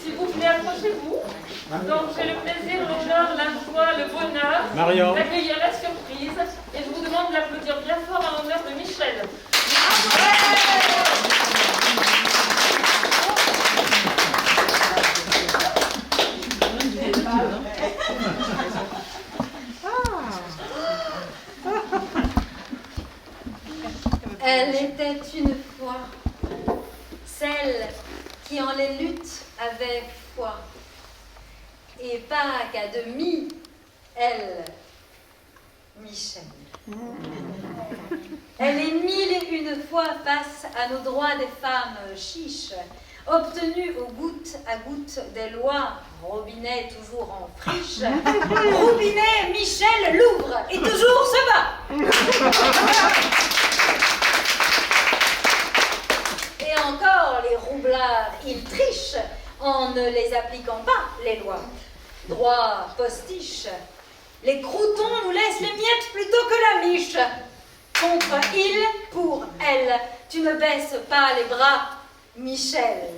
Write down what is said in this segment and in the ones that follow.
S'il vous plaît, approchez-vous. Donc, j'ai le plaisir, l'honneur, la joie, le bonheur d'accueillir la surprise. Et je vous demande d'applaudir bien fort en l'honneur de Michel. Elle était une fois celle qui en les luttes avait foi, et pas qu'à demi, elle, Michel. Elle est mille et une fois face à nos droits des femmes chiches, obtenus au goutte à goutte des lois, Robinet toujours en friche, Robinet, Michel l'ouvre et toujours se bat. Et encore, les roublards, ils trichent en ne les appliquant pas, les lois. Droit postiche, les croutons nous laissent les miettes plutôt que la miche. Contre il, pour elle, tu ne baisses pas les bras, Michel.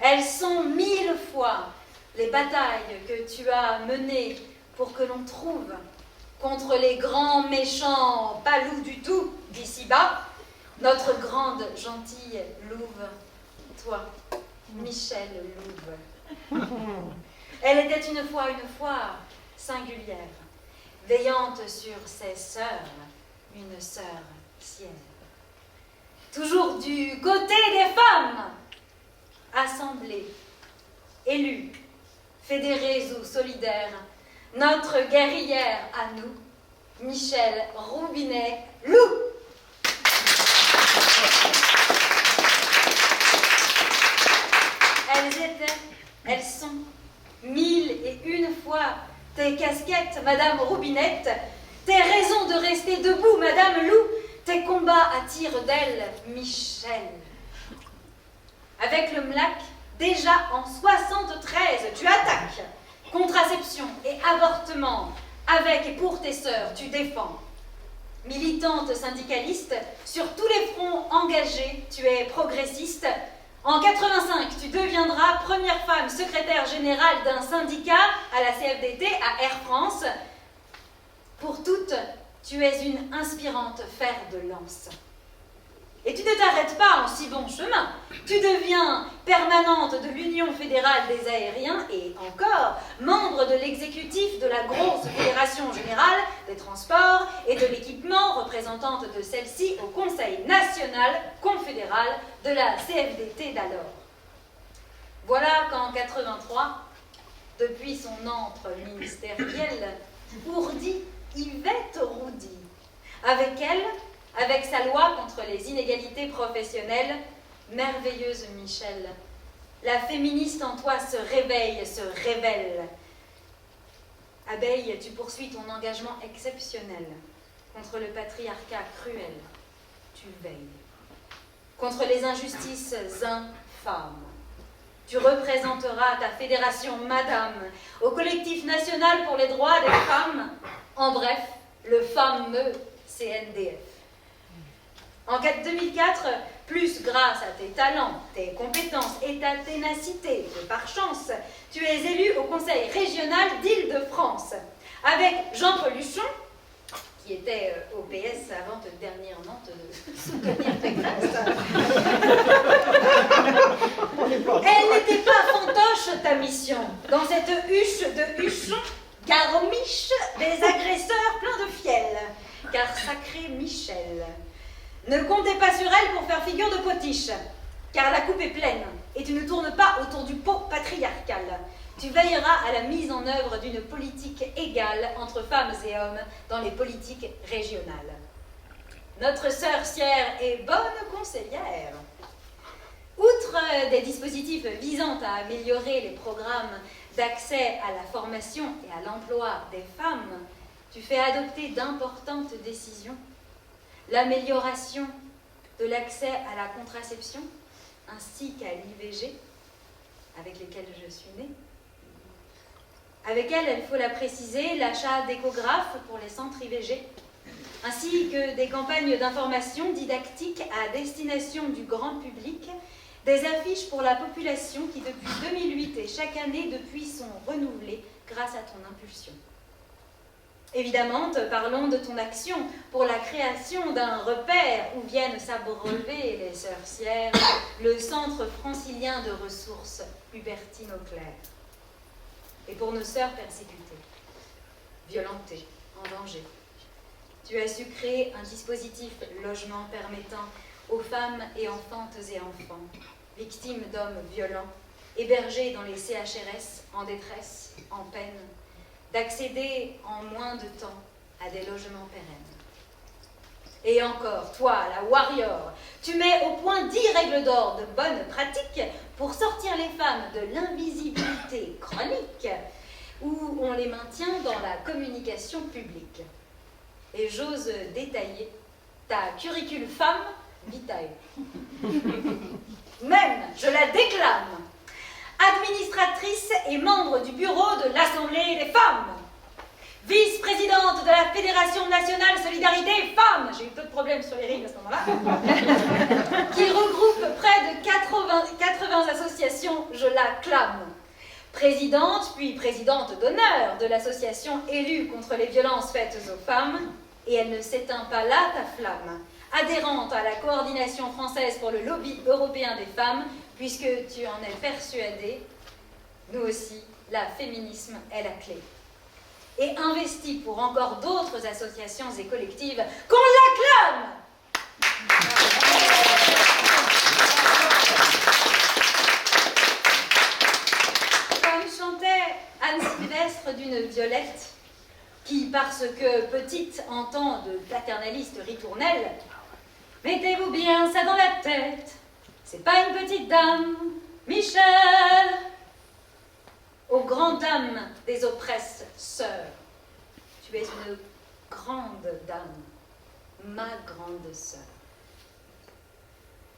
Elles sont mille fois les batailles que tu as menées pour que l'on trouve contre les grands méchants pas loups du tout d'ici-bas, notre grande gentille louve, toi, Michel Louve. Elle était une fois singulière, veillante sur ses sœurs, une sœur tiers. Toujours du côté des femmes, assemblées, élues, fédérées ou solidaires, notre guerrière à nous, Michel Robinet Loup. Elles sont mille et une fois tes casquettes, Madame Roubinette, tes raisons de rester debout, Madame Lou, tes combats à tir d'aile, Michel. Avec le MLAC, déjà en 73, tu attaques. Contraception et avortement, avec et pour tes sœurs, tu défends. Militante syndicaliste, sur tous les fronts engagés, tu es progressiste. En 85, tu deviendras première femme secrétaire générale d'un syndicat à la CFDT, à Air France. Pour toutes, tu es une inspirante fer de lance. Et tu ne t'arrêtes pas en si bon chemin. Tu deviens permanente de l'Union fédérale des aériens et encore membre de l'exécutif de la grosse fédération générale des transports et de l'équipement, représentante de celle-ci au Conseil national confédéral de la CFDT d'alors. Voilà qu'en 83, depuis son antre ministériel, ourdit Yvette Roudy. Avec elle, avec sa loi contre les inégalités professionnelles, merveilleuse Michel, la féministe en toi se réveille, se révèle. Abeille, tu poursuis ton engagement exceptionnel contre le patriarcat cruel. Tu veilles. Contre les injustices infâmes. Tu représenteras ta fédération Madame au collectif national pour les droits des femmes, en bref, le fameux CNDF. En 2004, plus grâce à tes talents, tes compétences et ta ténacité, que par chance, tu es élu au Conseil régional d'Île-de-France, avec Jean Pauluchon, qui était au PS avant de dernièrement te soutenir Pécresse. Elle n'était pas fantoche, ta mission, dans cette huche de huchon, garmiche des agresseurs pleins de fiel, car sacré Michel. Ne comptez pas sur elle pour faire figure de potiche, car la coupe est pleine et tu ne tournes pas autour du pot patriarcal. Tu veilleras à la mise en œuvre d'une politique égale entre femmes et hommes dans les politiques régionales. Notre sœur Sierre est bonne conseillère. Outre des dispositifs visant à améliorer les programmes d'accès à la formation et à l'emploi des femmes, tu fais adopter d'importantes décisions. L'amélioration de l'accès à la contraception, ainsi qu'à l'IVG, avec lesquelles je suis née. Avec elle, il faut la préciser, l'achat d'échographes pour les centres IVG, ainsi que des campagnes d'information didactiques à destination du grand public, des affiches pour la population qui depuis 2008 et chaque année depuis sont renouvelées grâce à ton impulsion. Évidemment, parlons de ton action pour la création d'un repère où viennent s'abreuver les sorcières, le centre francilien de ressources Hubertine Auclair. Et pour nos sœurs persécutées, violentées, en danger, tu as su créer un dispositif logement permettant aux femmes et enfantes et enfants, victimes d'hommes violents, hébergés dans les CHRS en détresse, en peine, d'accéder en moins de temps à des logements pérennes. Et encore, toi, la warrior, tu mets au point 10 règles d'or de bonnes pratiques pour sortir les femmes de l'invisibilité chronique où on les maintient dans la communication publique. Et j'ose détailler ta curricule femme vitae. Même, je la déclame, administratrice et membre du bureau de l'Assemblée des femmes, vice-présidente de la Fédération nationale Solidarité Femmes, j'ai eu peu de problèmes sur les rimes à ce moment-là, qui regroupe près de 80 associations, je la clame. Présidente, puis présidente d'honneur de l'association élue contre les violences faites aux femmes, et elle ne s'éteint pas là, ta flamme. Adhérente à la coordination française pour le lobby européen des femmes, puisque tu en es persuadée, nous aussi, la féminisme est la clé. Et investie pour encore d'autres associations et collectives, qu'on l'acclame! Comme chantait Anne Sylvestre d'une Violette, qui, parce que petite, entend de paternalistes ritournelles, mettez-vous bien ça dans la tête, c'est pas une petite dame, Michel. Aux grandes dames des oppresses sœurs, tu es une grande dame, ma grande sœur.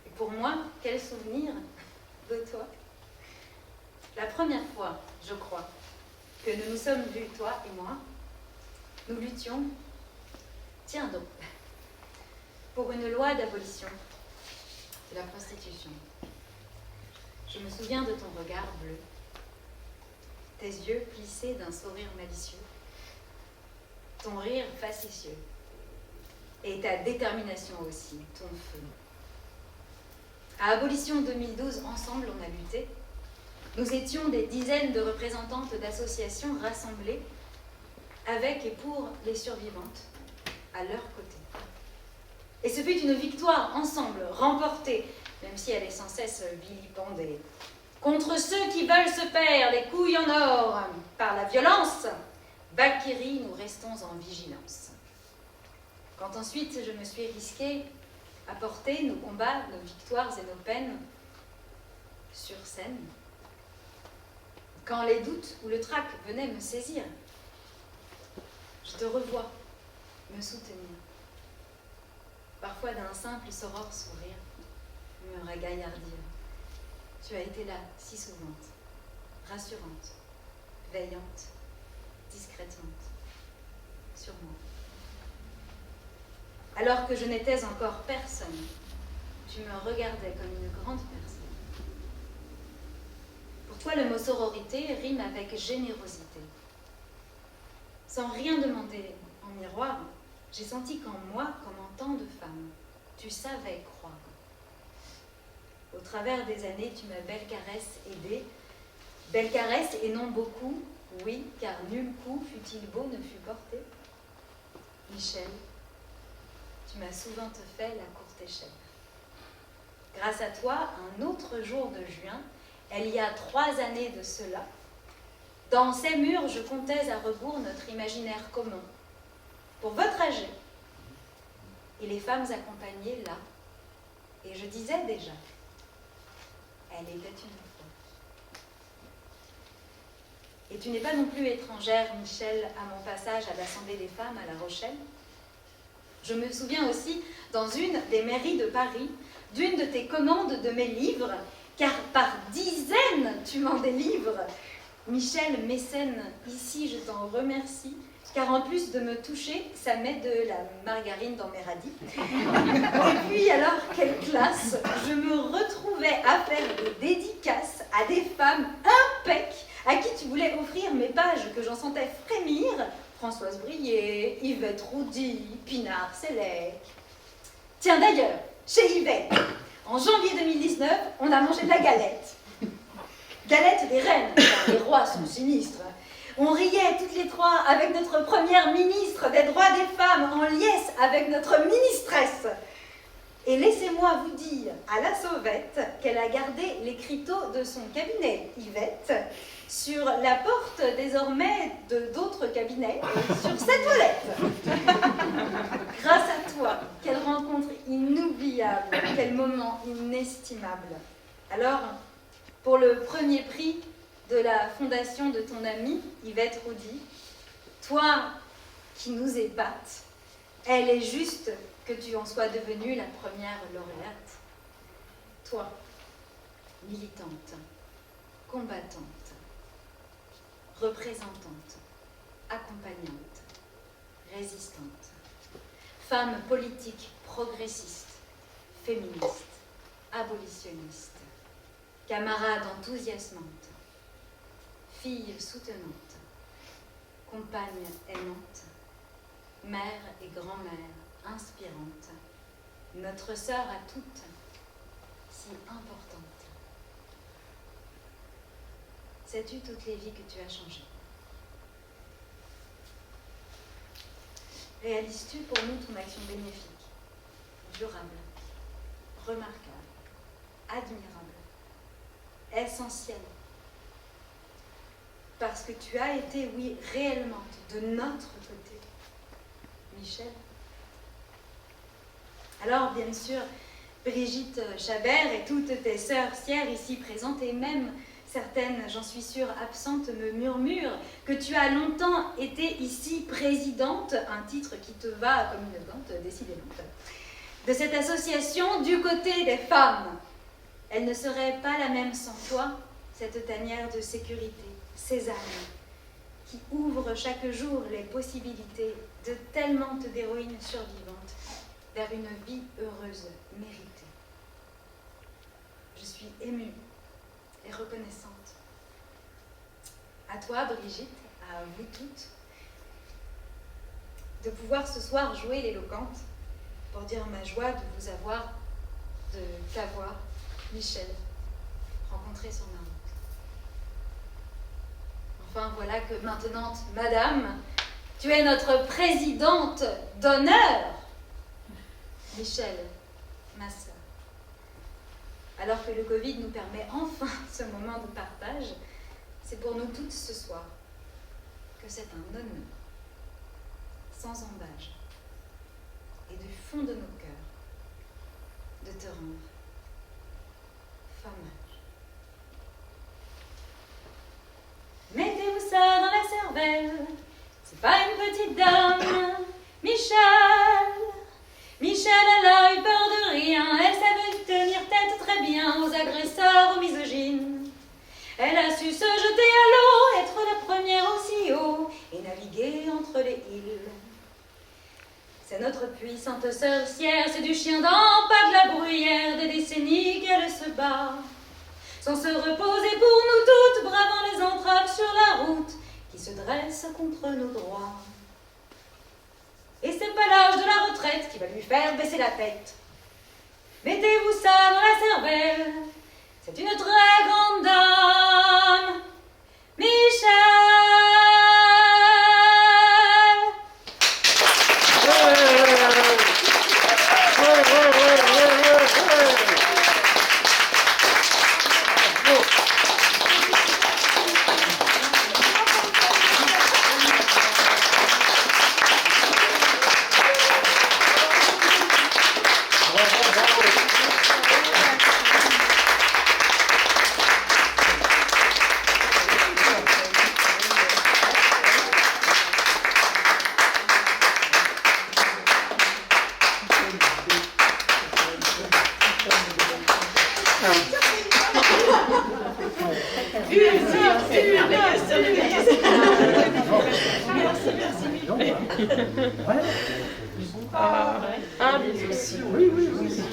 Et pour moi, quel souvenir de toi. La première fois, je crois, que nous nous sommes vus, toi et moi, nous luttions, tiens donc, pour une loi d'abolition de la prostitution. Je me souviens de ton regard bleu, tes yeux plissés d'un sourire malicieux, ton rire facétieux, et ta détermination aussi, ton feu. À Abolition 2012, ensemble, on a lutté. Nous étions des dizaines de représentantes d'associations rassemblées avec et pour les survivantes, à leur côté. Et ce fut une victoire ensemble, remportée, même si elle est sans cesse vilipendée, contre ceux qui veulent se faire les couilles en or par la violence. Valkyrie, nous restons en vigilance. Quand ensuite je me suis risquée à porter nos combats, nos victoires et nos peines sur scène, quand les doutes ou le trac venaient me saisir, je te revois me soutenir. Parfois d'un simple soror sourire, me ragaillardir. Tu as été là, si souriante, rassurante, veillante, discrètement, sur moi. Alors que je n'étais encore personne, tu me regardais comme une grande personne. Pour toi, le mot sororité rime avec générosité. Sans rien demander en miroir, j'ai senti qu'en moi, comme en tant de femmes, tu savais croire. Au travers des années, tu m'as belle caresse aidée. Belle caresse et non beaucoup, oui, car nul coup, fût-il beau, ne fut porté. Michel, tu m'as souvent fait la courte échelle. Grâce à toi, un autre jour de juin, il y a 3 années de cela, dans ces murs, je comptais à rebours notre imaginaire commun. Pour votre âgé, et les femmes accompagnées là, et je disais déjà, elle était une fois. Et tu n'es pas non plus étrangère, Michel, à mon passage à l'Assemblée des femmes à La Rochelle. Je me souviens aussi, dans une des mairies de Paris, d'une de tes commandes de mes livres, car par dizaines tu m'en délivres. Michel, mécène, ici je t'en remercie, car en plus de me toucher, ça met de la margarine dans mes radis. Et puis alors, quelle classe! Je me retrouvais à faire des dédicaces à des femmes impec à qui tu voulais offrir mes pages que j'en sentais frémir. Françoise Brié, Yvette Roudy, Pinard Sélec. Tiens d'ailleurs, chez Yvette, en janvier 2019, on a mangé de la galette. Galette des reines, car les rois sont sinistres. On riait toutes les trois avec notre première ministre des droits des femmes, en liesse avec notre ministresse. Et laissez-moi vous dire à la sauvette qu'elle a gardé l'écriteau de son cabinet, Yvette, sur la porte désormais d'autres cabinets, sur cette toilette. Grâce à toi, quelle rencontre inoubliable, quel moment inestimable. Alors, pour le premier prix de la fondation de ton amie, Yvette Roudy, toi qui nous épates, elle est juste que tu en sois devenue la première lauréate. Toi, militante, combattante, représentante, accompagnante, résistante, femme politique progressiste, féministe, abolitionniste, camarade enthousiasmante, fille soutenante, compagne aimante, mère et grand-mère inspirante, notre sœur à toutes, si importante. Sais-tu toutes les vies que tu as changées? Réalises-tu pour nous ton action bénéfique, durable, remarquable, admirable, essentielle? Parce que tu as été, oui, réellement, de notre côté, Michel. Alors, bien sûr, Brigitte Chabert et toutes tes sœurs ici présentes, et même certaines, j'en suis sûre, absentes, me murmurent que tu as longtemps été ici présidente, un titre qui te va comme une gante, décidément, de cette association du côté des femmes. Elle ne serait pas la même sans toi, cette tanière de sécurité, Cézanne, qui ouvre chaque jour les possibilités de tellement d'héroïnes survivantes vers une vie heureuse, méritée. Je suis émue et reconnaissante. À toi, Brigitte, à vous toutes, de pouvoir ce soir jouer l'éloquente pour dire ma joie de vous avoir, de t'avoir, Michel, rencontré sur ma route. Enfin, voilà que maintenant, madame, tu es notre présidente d'honneur. Michel, ma sœur. Alors que le Covid nous permet enfin ce moment de partage, c'est pour nous toutes ce soir que c'est un honneur, sans embâge, et du fond de nos cœurs, de te rendre hommage. Mettez-vous ça dans la cervelle, c'est pas une petite dame, Michel, elle a eu peur de rien, elle savait tenir tête très bien aux agresseurs, aux misogynes. Elle a su se jeter à l'eau, être la première aussi haut et naviguer entre les îles. C'est notre puissante sorcière, c'est du chien dent, pas de la bruyère, des décennies qu'elle se bat. Sans se reposer pour nous toutes, bravant les entraves sur la route qui se dressent contre nos droits. Et c'est pas l'âge de la retraite qui va lui faire baisser la tête. Mettez-vous ça dans la cervelle, c'est une très grande dame, Michel.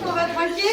On va traquer.